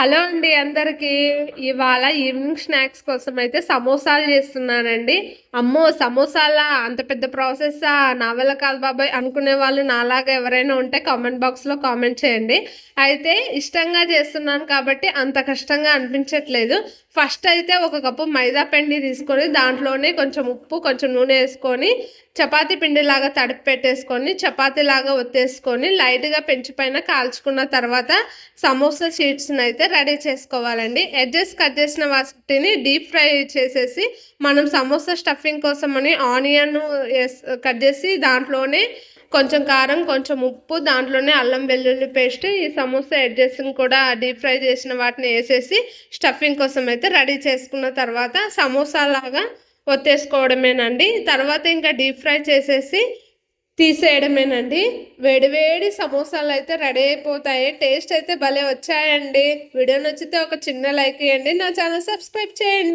Hello అండి అందరికీ. ఇవాళ ఈవినింగ్ స్నాక్స్ కోసం అయితే సమోసాలు చేస్తున్నానండి. అమ్మో, సమోసాలా, అంత పెద్ద ప్రాసెస్సా, నా వల్ల కాదు బాబాయ్ అనుకునే వాళ్ళు నాలాగా ఎవరైనా ఉంటే కామెంట్ బాక్స్లో కామెంట్ చేయండి. అయితే ఇష్టంగా చేస్తున్నాను కాబట్టి అంత కష్టంగా అనిపించట్లేదు. ఫస్ట్ అయితే ఒక కప్పు మైదా పిండి తీసుకొని దాంట్లోనే కొంచెం ఉప్పు, కొంచెం నూనె వేసుకొని చపాతీ పిండిలాగా తడిపి పెట్టేసుకొని చపాతీలాగా ఒత్తేసుకొని లైట్గా పెంచి పైన కాల్చుకున్న తర్వాత సమోసా షీట్స్ని అయితే రెడీ చేసుకోవాలండి. ఎడ్జెస్ కట్ చేసిన వాటిని డీప్ ఫ్రై చేసేసి మనం సమోసా స్టఫింగ్ కోసం అని ఆనియన్ కట్ చేసి దాంట్లోనే కొంచెం కారం, కొంచెం ఉప్పు, దాంట్లోనే అల్లం వెల్లుల్లి పేస్ట్, ఈ సమోసా ఎడ్జెస్ని కూడా డీప్ ఫ్రై చేసిన వాటిని వేసేసి స్టఫింగ్ కోసం అయితే రెడీ చేసుకున్న తర్వాత సమోసా లాగా ఒత్తేసుకోవడమేనండి. తర్వాత ఇంకా డీప్ ఫ్రై చేసేసి తీసేయడమేనండి. వేడివేడి సమోసాలు అయితే రెడీ అయిపోతాయి. టేస్ట్ అయితే భలే వచ్చాయండి. వీడియో నచ్చితే ఒక చిన్న లైక్ ఇవ్వండి. నా ఛానల్ సబ్స్క్రైబ్ చేయండి.